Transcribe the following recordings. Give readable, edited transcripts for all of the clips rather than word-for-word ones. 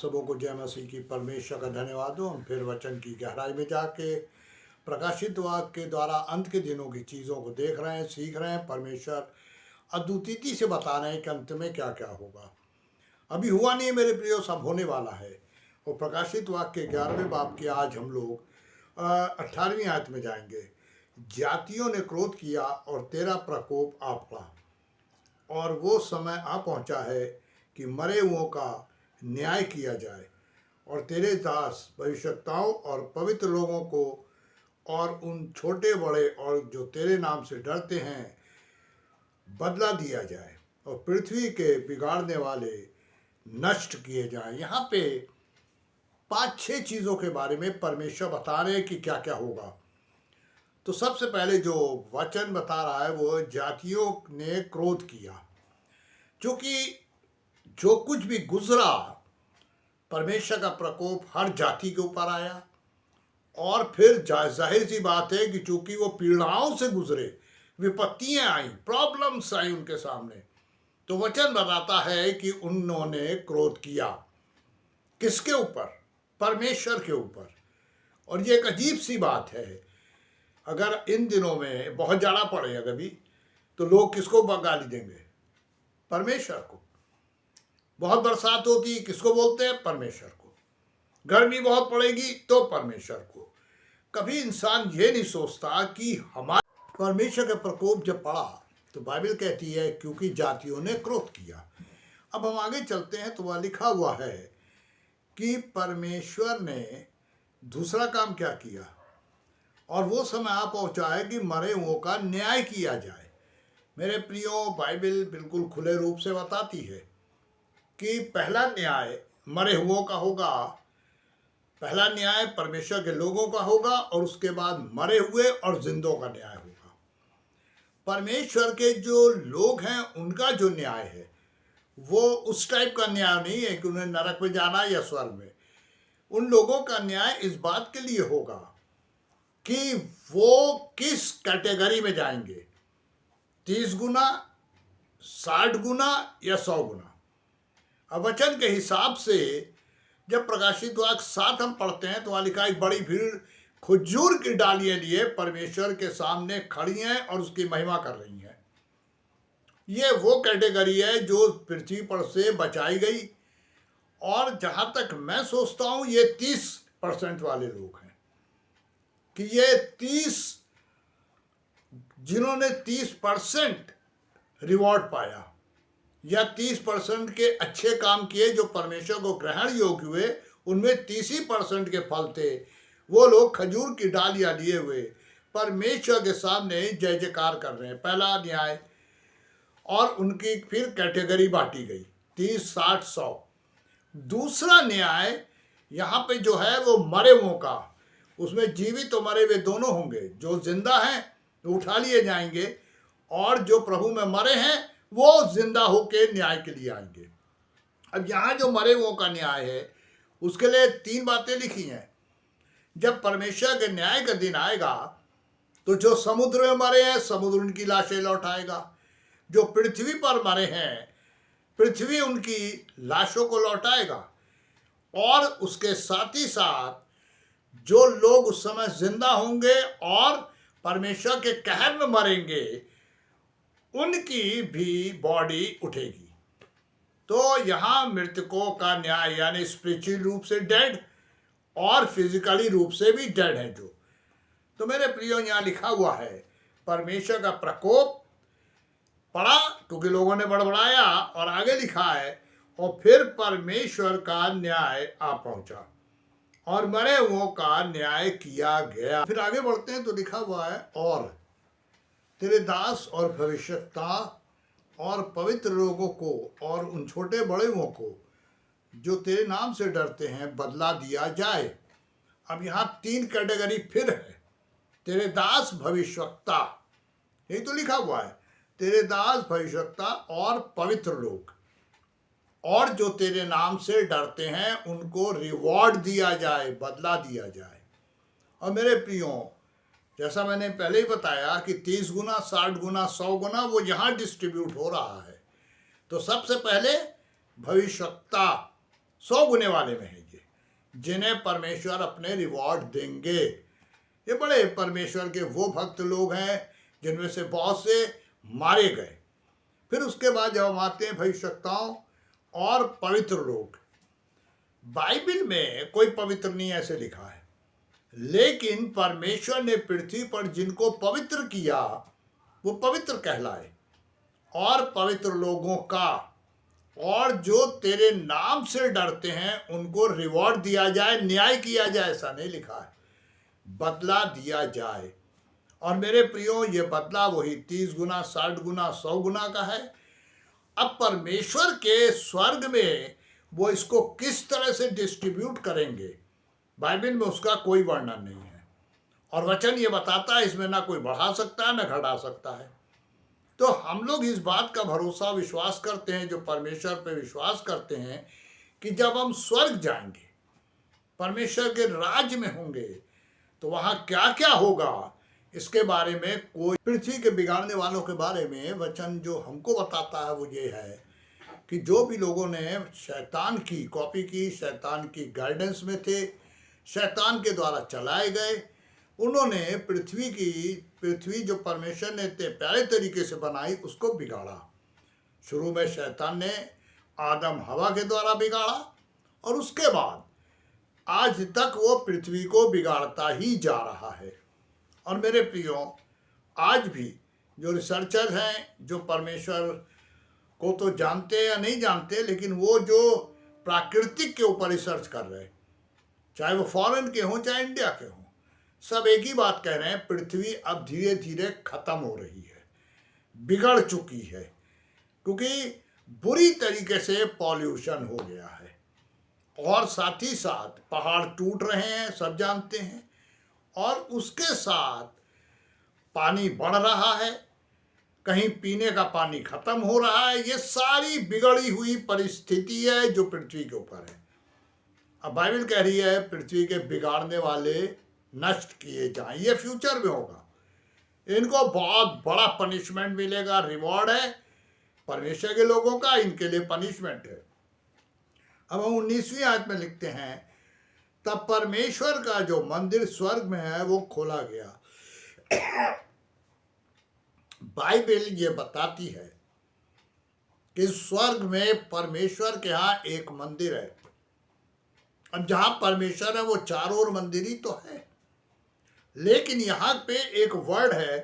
सबों को जय मसीह की परमेश्वर का धन्यवाद हो। हम फिर वचन की गहराई में जाके प्रकाशित वाक्य के द्वारा अंत के दिनों की चीज़ों को देख रहे हैं, सीख रहे हैं। परमेश्वर अद्वितीय से बता रहे हैं कि अंत में क्या क्या होगा। अभी हुआ नहीं है मेरे प्रियो, सब होने वाला है। और प्रकाशित वाक्य के 11वें बाब के आज हम लोग 18वीं आयत में जाएंगे। जातियों ने क्रोध किया और तेरा प्रकोप आ पड़ा, और वो समय आ पहुंचा है कि मरे हुओं का न्याय किया जाए, और तेरे दास भविष्यवक्ताओं और पवित्र लोगों को और उन छोटे बड़े और जो तेरे नाम से डरते हैं बदला दिया जाए, और पृथ्वी के बिगाड़ने वाले नष्ट किए जाएं। यहाँ पे 5-6 चीज़ों के बारे में परमेश्वर बता रहे हैं कि क्या क्या होगा। तो सबसे पहले जो वचन बता रहा है वो जातियों ने क्रोध किया, क्योंकि जो कुछ भी गुजरा परमेश्वर का प्रकोप हर जाति के ऊपर आया। और फिर जाहिर सी बात है कि चूंकि वो पीड़ाओं से गुजरे, विपत्तियां आई, प्रॉब्लम्स आई उनके सामने, तो वचन बताता है कि उन्होंने क्रोध किया। किसके ऊपर? परमेश्वर के ऊपर। और ये एक अजीब सी बात है। अगर इन दिनों में बहुत ज़्यादा पड़े अगर भी, तो लोग किसको गाली देंगे? परमेश्वर को। बहुत बरसात होती, किसको बोलते हैं? परमेश्वर को। गर्मी बहुत पड़ेगी तो परमेश्वर को। कभी इंसान ये नहीं सोचता कि हमारे परमेश्वर का प्रकोप जब पड़ा तो बाइबल कहती है क्योंकि जातियों ने क्रोध किया। अब हम आगे चलते हैं तो वह लिखा हुआ है कि परमेश्वर ने दूसरा काम क्या किया, और वो समय आ पहुंचा है कि मरे हुओं का न्याय किया जाए। मेरे प्रियो, बाइबल बिल्कुल खुले रूप से बताती है कि पहला न्याय मरे हुओं का होगा, पहला न्याय परमेश्वर के लोगों का होगा, और उसके बाद मरे हुए और जिंदों का न्याय होगा। परमेश्वर के जो लोग हैं उनका जो न्याय है वो उस टाइप का न्याय नहीं है कि उन्हें नरक में जाना या स्वर्ग में। उन लोगों का न्याय इस बात के लिए होगा कि वो किस कैटेगरी में जाएंगे, 30 गुना, 60 गुना या 100 गुना। अब वचन के हिसाब से जब प्रकाशित वाक्य 7 हम पढ़ते हैं तो वहाँ लिखा है बड़ी भीड़ खजूर की डालियां लिए परमेश्वर के सामने खड़ी हैं और उसकी महिमा कर रही हैं। ये वो कैटेगरी है जो पृथ्वी पर से बचाई गई, और जहां तक मैं सोचता हूं ये 30% वाले लोग हैं कि ये 30 जिन्होंने 30% रिवॉर्ड पाया या 30% के अच्छे काम किए जो परमेश्वर को ग्रहण योग्य हुए, उनमें 30% के फल थे। वो लोग खजूर की डालियां लिए हुए परमेश्वर के सामने जय जयकार कर रहे हैं। पहला न्याय, और उनकी फिर कैटेगरी बांटी गई 30, 60, 100। दूसरा न्याय यहाँ पे जो है वो मरे हुओं का, उसमें जीवित तो मरे हुए दोनों होंगे। जो जिंदा हैं वो उठा लिए जाएंगे, और जो प्रभु में मरे हैं वो जिंदा होके न्याय के लिए आएंगे। अब यहाँ जो मरे हुओं का न्याय है उसके लिए 3 बातें लिखी हैं। जब परमेश्वर के न्याय का दिन आएगा तो जो समुद्र में मरे हैं समुद्र उनकी लाशें लौटाएगा, जो पृथ्वी पर मरे हैं पृथ्वी उनकी लाशों को लौटाएगा, और उसके साथ ही साथ जो लोग उस समय जिंदा होंगे और परमेश्वर के कहर में मरेंगे उनकी भी बॉडी उठेगी। तो यहाँ मृतकों का न्याय यानी स्पिरिचुअल रूप से डेड और फिजिकली रूप से भी डेड है जो। तो मेरे प्रियो, यहाँ लिखा हुआ है परमेश्वर का प्रकोप पड़ा क्योंकि लोगों ने बड़बड़ाया, और आगे लिखा है और फिर परमेश्वर का न्याय आ पहुंचा और मरे हुओं का न्याय किया गया। फिर आगे बढ़ते हैं तो लिखा हुआ है और तेरे दास और भविष्यवक्ता और पवित्र लोगों को और उन छोटे बड़े को जो तेरे नाम से डरते हैं बदला दिया जाए। अब यहाँ 3 कैटेगरी फिर है। तेरे दास भविष्यवक्ता, यही तो लिखा हुआ है, तेरे दास भविष्यवक्ता और पवित्र लोग, और जो तेरे नाम से डरते हैं उनको रिवॉर्ड दिया जाए, बदला दिया जाए। और मेरे प्रियो, जैसा मैंने पहले ही बताया कि 30 गुना, 60 गुना, 100 गुना वो यहाँ डिस्ट्रीब्यूट हो रहा है। तो सबसे पहले भविष्यवक्ता 100 गुने वाले में है ये, जिन्हें परमेश्वर अपने रिवॉर्ड देंगे। ये बड़े परमेश्वर के वो भक्त लोग हैं जिनमें से बहुत से मारे गए। फिर उसके बाद जब हम आते हैं भविष्यवक्ताओं और पवित्र लोग, बाइबल में कोई पवित्र नहीं ऐसे लिखा है, लेकिन परमेश्वर ने पृथ्वी पर जिनको पवित्र किया वो पवित्र कहलाए। और पवित्र लोगों का और जो तेरे नाम से डरते हैं उनको रिवॉर्ड दिया जाए, न्याय किया जाए, ऐसा नहीं लिखा है, बदला दिया जाए। और मेरे प्रियो, ये बदला वही 30 गुना, 60 गुना, 100 गुना का है। अब परमेश्वर के स्वर्ग में वो इसको किस तरह से डिस्ट्रीब्यूट करेंगे, बाइबल में उसका कोई वर्णन नहीं है। और वचन ये बताता है इसमें ना कोई बढ़ा सकता है ना घटा सकता है। तो हम लोग इस बात का भरोसा विश्वास करते हैं, जो परमेश्वर पे विश्वास करते हैं, कि जब हम स्वर्ग जाएंगे, परमेश्वर के राज्य में होंगे, तो वहाँ क्या क्या होगा इसके बारे में कोई, पृथ्वी के बिगाड़ने वालों के बारे में वचन जो हमको बताता है वो ये है कि जो भी लोगों ने शैतान की कॉपी की, शैतान की गाइडेंस में थे, शैतान के द्वारा चलाए गए, उन्होंने पृथ्वी जो परमेश्वर ने इतने प्यारे तरीके से बनाई उसको बिगाड़ा। शुरू में शैतान ने आदम हवा के द्वारा बिगाड़ा और उसके बाद आज तक वो पृथ्वी को बिगाड़ता ही जा रहा है। और मेरे प्रियो, आज भी जो रिसर्चर हैं, जो परमेश्वर को तो जानते या नहीं जानते, लेकिन वो जो प्राकृतिक के ऊपर रिसर्च कर रहे हैं, चाहे वो फॉरेन के हों चाहे इंडिया के हों, सब एक ही बात कह रहे हैं, पृथ्वी अब धीरे धीरे खत्म हो रही है, बिगड़ चुकी है, क्योंकि बुरी तरीके से पॉल्यूशन हो गया है। और साथ ही साथ पहाड़ टूट रहे हैं, सब जानते हैं, और उसके साथ पानी बढ़ रहा है, कहीं पीने का पानी खत्म हो रहा है। ये सारी बिगड़ी हुई परिस्थिति है जो पृथ्वी के ऊपर है। अब बाइबल कह रही है पृथ्वी के बिगाड़ने वाले नष्ट किए जाएं, ये फ्यूचर में होगा, इनको बहुत बड़ा पनिशमेंट मिलेगा, रिवॉर्ड है परमेश्वर के लोगों का, इनके लिए पनिशमेंट है। अब हम 19वीं आयत में लिखते हैं, तब परमेश्वर का जो मंदिर स्वर्ग में है वो खोला गया। बाइबल ये बताती है कि स्वर्ग में परमेश्वर के यहाँ एक मंदिर है। अब जहां परमेश्वर है वो चारों ओर मंदिर ही तो है, लेकिन यहाँ पे एक वर्ड है,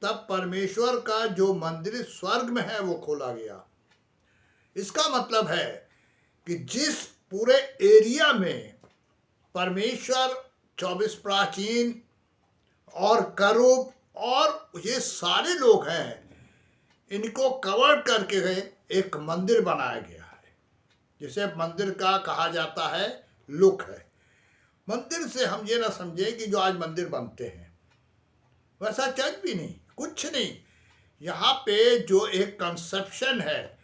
तब परमेश्वर का जो मंदिर स्वर्ग में है वो खोला गया। इसका मतलब है कि जिस पूरे एरिया में परमेश्वर 24 प्राचीन और करूब और ये सारे लोग हैं, इनको कवर करके गए एक मंदिर बनाया गया है, जिसे मंदिर का कहा जाता है लुक है। मंदिर से हम ये ना समझें कि जो आज मंदिर बनते हैं वैसा चर्च भी नहीं, कुछ नहीं। यहाँ पे जो एक कंसेप्शन है,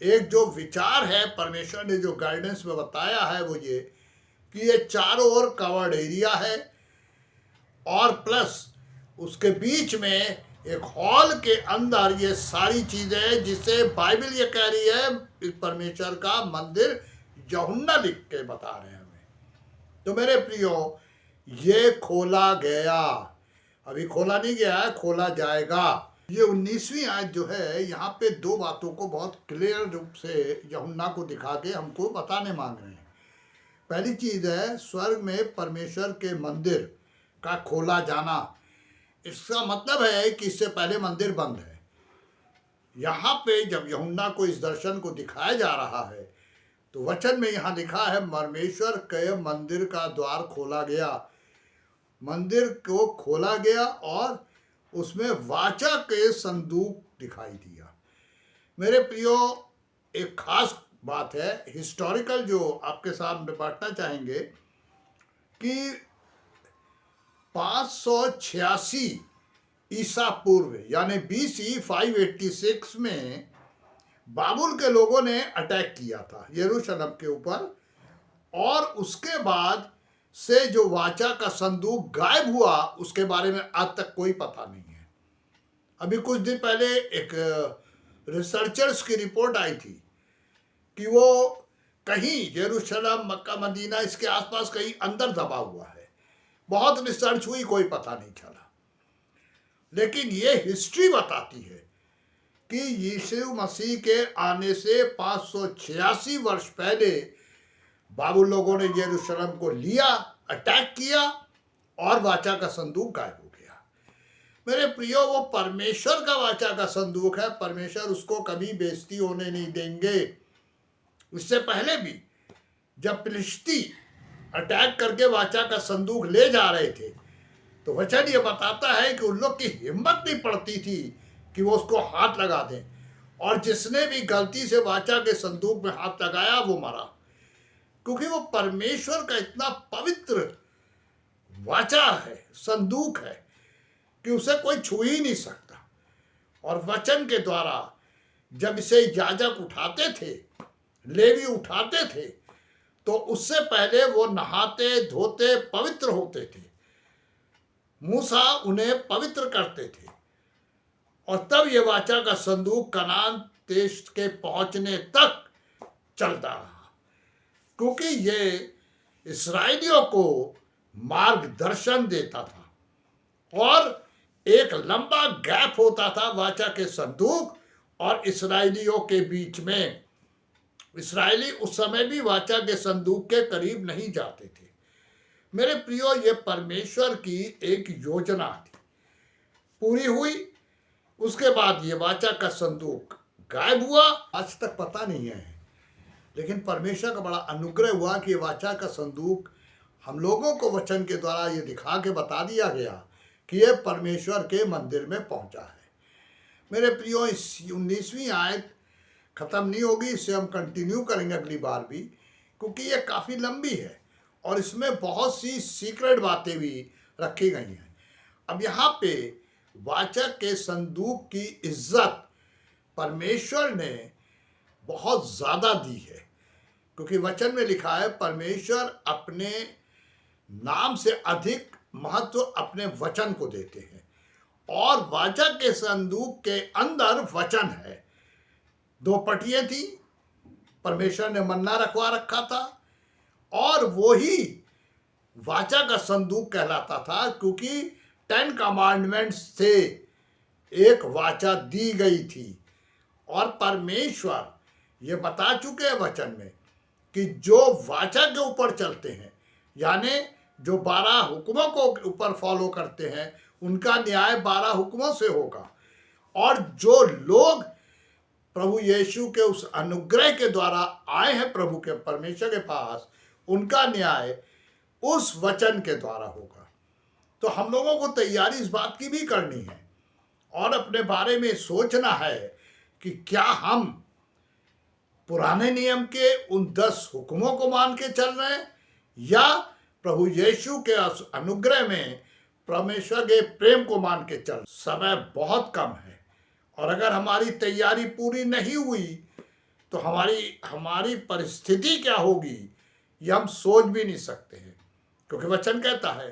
एक जो विचार है, परमेश्वर ने जो गाइडेंस में बताया है वो ये कि ये चारों ओर कवर्ड एरिया है, और प्लस उसके बीच में एक हॉल के अंदर ये सारी चीजें, जिसे बाइबल ये कह रही है इस परमेश्वर का मंदिर यूहन्ना लिख के बता रहे हैं हमें। तो मेरे प्रियो, ये खोला गया, अभी खोला नहीं गया है, खोला जाएगा। ये 19वीं आयत जो है, यहाँ पे दो बातों को बहुत क्लियर रूप से यूहन्ना को दिखा के हमको बताने मांग रहे हैं। पहली चीज है स्वर्ग में परमेश्वर के मंदिर का खोला जाना। इसका मतलब है कि इससे पहले मंदिर बंद है। यहाँ पे जब यूहन्ना को इस दर्शन को दिखाया जा रहा है तो वचन में यहाँ लिखा है, परमेश्वर के मंदिर का द्वार खोला गया, मंदिर को खोला गया और उसमें वाचा के संदूक दिखाई दिया। मेरे प्रियो, एक खास बात है हिस्टोरिकल जो आपके सामने बांटना चाहेंगे कि 586 ईसा पूर्व यानी BC 586 में बाबुल के लोगों ने अटैक किया था यरूशलेम के ऊपर, और उसके बाद से जो वाचा का संदूक गायब हुआ उसके बारे में आज तक कोई पता नहीं है। अभी कुछ दिन पहले एक रिसर्चर्स की रिपोर्ट आई थी कि वो कहीं यरूशलेम, मक्का, मदीना, इसके आसपास कहीं अंदर दबा हुआ है। बहुत रिसर्च हुई, कोई पता नहीं चला। लेकिन ये हिस्ट्री बताती है कि यीशु मसीह के आने से 586 वर्ष पहले बाबुल लोगों ने यरूशलेम को लिया, अटैक किया और वाचा का संदूक गायब हो गया। मेरे प्रियो, वो परमेश्वर का वाचा का संदूक है, परमेश्वर उसको कभी बेइज्जती होने नहीं देंगे। इससे पहले भी जब फिलिस्ती अटैक करके वाचा का संदूक ले जा रहे थे, तो वचन ये बताता है कि उन लोग की हिम्मत नहीं पड़ती थी कि वो उसको हाथ लगा दें, और जिसने भी गलती से वाचा के संदूक में हाथ लगाया वो मरा, क्योंकि वो परमेश्वर का इतना पवित्र वाचा है, संदूक है, कि उसे कोई छू ही नहीं सकता। और वचन के द्वारा जब इसे याजक उठाते थे, लेवी उठाते थे, तो उससे पहले वो नहाते धोते पवित्र होते थे। मूसा उन्हें पवित्र करते थे, और तब ये वाचा का संदूक कनान देश के पहुंचने तक चलता रहा, क्योंकि ये इस्राएलियों को मार्गदर्शन देता था। और एक लंबा गैप होता था वाचा के संदूक और इस्राएलियों के बीच में। इस्राएली उस समय भी वाचा के संदूक के करीब नहीं जाते थे। मेरे प्रियो, ये परमेश्वर की एक योजना थी, पूरी हुई। उसके बाद ये वाचा का संदूक गायब हुआ, आज तक पता नहीं है। लेकिन परमेश्वर का बड़ा अनुग्रह हुआ कि ये वाचा का संदूक हम लोगों को वचन के द्वारा ये दिखा के बता दिया गया कि ये परमेश्वर के मंदिर में पहुंचा है। मेरे प्रियो, इस 19वीं आयत खत्म नहीं होगी, इसे हम कंटिन्यू करेंगे अगली बार भी, क्योंकि ये काफ़ी लंबी है और इसमें बहुत सी सीक्रेट बातें भी रखी गई हैं। अब यहाँ पे वाचा के संदूक की इज्जत परमेश्वर ने बहुत ज़्यादा दी है, क्योंकि वचन में लिखा है परमेश्वर अपने नाम से अधिक महत्व अपने वचन को देते हैं। और वाचा के संदूक के अंदर वचन है। 2 पटियां थी, परमेश्वर ने मन्ना रखवा रखा था, और वो ही वाचा का संदूक कहलाता था, क्योंकि 10 कमांडमेंट्स से एक वाचा दी गई थी। और परमेश्वर ये बता चुके हैं वचन में कि जो वाचा के ऊपर चलते हैं, यानी जो 12 हुक्मों को ऊपर फॉलो करते हैं, उनका न्याय 12 हुक्मों से होगा। और जो लोग प्रभु यीशु के उस अनुग्रह के द्वारा आए हैं प्रभु के परमेश्वर के पास, उनका न्याय उस वचन के द्वारा होगा। तो हम लोगों को तैयारी इस बात की भी करनी है और अपने बारे में सोचना है कि क्या हम पुराने नियम के उन 10 हुक्मों को मान के चल रहे हैं, या प्रभु यीशु के अनुग्रह में परमेश्वर के प्रेम को मान के चल। समय बहुत कम है, और अगर हमारी तैयारी पूरी नहीं हुई तो हमारी परिस्थिति क्या होगी ये हम सोच भी नहीं सकते हैं। क्योंकि वचन कहता है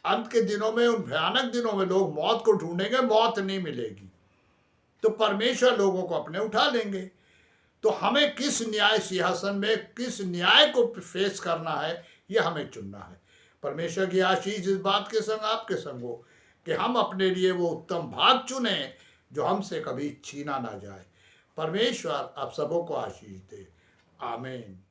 अंत के दिनों में, उन भयानक दिनों में लोग मौत को ढूंढेंगे, मौत नहीं मिलेगी, तो परमेश्वर लोगों को अपने उठा लेंगे। तो हमें किस न्याय सिंहासन में किस न्याय को फेस करना है, ये हमें चुनना है। परमेश्वर की आशीष इस बात के संग आपके संग हो कि हम अपने लिए वो उत्तम भाग चुने जो हमसे कभी छीना ना जाए। परमेश्वर आप सबों को आशीष दे। आमीन।